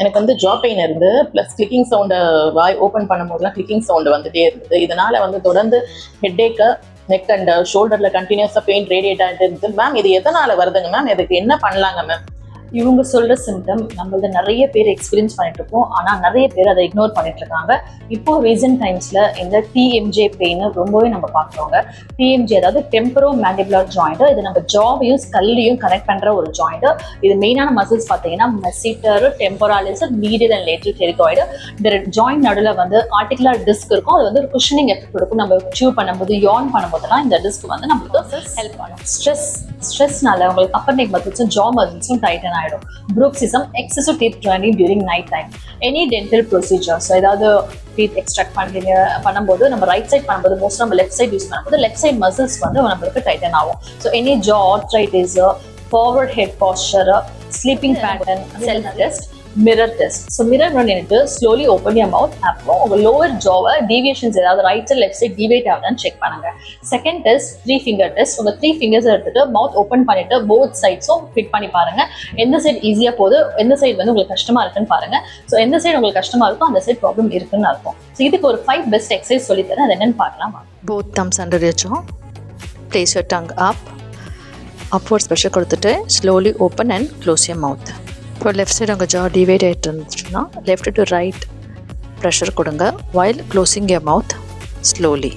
எனக்கு வந்து ஜா பெயின் இருந்து ப்ளஸ் கிளிக்கிங் சவுண்டு வாய் ஓப்பன் பண்ணும்போதுலாம் கிளிக்கிங் சவுண்டு வந்துட்டே இருந்தது. இதனால வந்து தொடர்ந்து ஹெட்டேக்கு நெக் அண்ட் ஷோல்டரில் கண்டினியூஸாக பெயின் ரேடியேட் ஆகிட்டு இருந்தது. மேம் இது எதனால் வருதுங்க மேம்? இதுக்கு என்ன பண்ணலாங்க மேம்? இவங்க சொல்கிற சிம்டம் நம்மளது நிறைய பேர் எக்ஸ்பீரியன்ஸ் பண்ணிட்டு இருக்கோம். ஆனால் நிறைய பேர் அதை இக்னோர் பண்ணிட்டு இருக்காங்க. இப்போ ரீசெண்ட் டைம்ஸில் இந்த டிஎம்ஜே பெயின் ரொம்பவே நம்ம பார்க்குறோங்க. டிஎம்ஜே அதாவது டெம்பரோ மேண்டிபுலர் ஜாயிண்ட். இது நம்ம ஜாவையும் ஸ்கல்லையும் கனெக்ட் பண்ணுற ஒரு ஜாயிண்ட். இது மெயினான மசில்ஸ் பார்த்தீங்கன்னா மெசிட்டர், டெம்பராலிஸ், மீடியல் அண்ட் லேட்டரல் டெரிகாய்டு. இந்த ஜாயிண்ட் நடுவில் வந்து ஆர்டிகுலர் டிஸ்க் இருக்கும். அது வந்து ஒரு குஷனிங் எஃபெக்ட் கொடுக்கும். நம்ம சியூ பண்ணும்போது யான் பண்ணும்போதெல்லாம் இந்த டிஸ்க் வந்து நம்மளுக்கு ஹெல்ப் பண்ணும். ஸ்ட்ரெஸ்னால உங்களுக்கு அப்பர் நெக் மசில்ஸும் ஜா மசில்ஸும் டைட்டன் ஆகிடும். Bruxism, excessive teeth grinding during night time. Any dental procedures, ஏதாவது டீத் எக்ஸ்ட்ராக்ட் பண்ணும்போது நம்ம ரைட் சைட் பண்ணும்போது மோஸ்ட் நம்ம லெஃப்ட் சைட் யூஸ் பண்ணும்போது லெஃப்ட் சைட் மசில்ஸ் வந்து நம்மளுக்கு டைட்டன் ஆகும். So any jaw arthritis, forward head posture, sleeping pattern, self test, mirror test. So mirror பண்ணிட்டு ஸ்லோலி ஓப்பன் யர் மவுத். அப்புறம் உங்கள் லோவர் ஜாவை டீவியேஷன்ஸ் ஏதாவது ரைட் சைட் லெஃப்ட் சைட் டிவேட் ஆகுதான்னு செக் பண்ணுங்க. Second test 3 finger test. உங்கள் 3 fingers எடுத்துட்டு மவுத் open பண்ணிட்டு போத் சைட்ஸும் ஃபிட் பண்ணி பாருங்க. எந்த சைடு ஈஸியாக போகுது, எந்த சைடு வந்து உங்களுக்கு கஷ்டமா இருக்குன்னு பாருங்க. ஸோ எந்த சைடு உங்களுக்கு கஷ்டமா இருக்கோ அந்த சைடு ப்ராப்ளம் இருக்குன்னு இருக்கும். ஸோ இதுக்கு ஒரு 5 பெஸ்ட் எக்ஸசைஸ் சொல்லித்தரேன். அது என்னன்னு பார்க்கலாம். Both thumbs under your jaw. Place your tongue up. Upwards pressure கொடுத்துட்டு slowly open and close your mouth. இப்போ லெஃப்ட் சைடு உங்கள் ஜா டிவைட் ஆகிட்டு இருந்துச்சுன்னா லெஃப்ட் டு ரைட் ப்ரெஷர் கொடுங்க while closing your mouth slowly.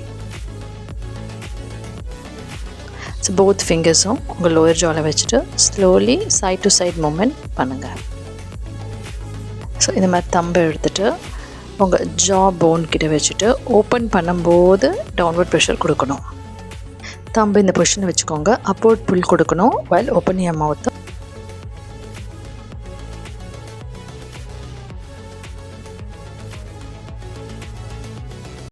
So both ஃபிங்கர்ஸும் உங்கள் lower ஜாவில் வச்சுட்டு slowly side to side movement பண்ணுங்கள். ஸோ இந்த மாதிரி தம்பை எடுத்துகிட்டு உங்கள் ஜா போன் கிட்ட வச்சுட்டு ஓப்பன் பண்ணும்போது டவுன்வர்ட் ப்ரெஷர் கொடுக்கணும். தம்பு இந்த பொசிஷனை வச்சுக்கோங்க. அப்வர்ட் புல் கொடுக்கணும் while open your mouth.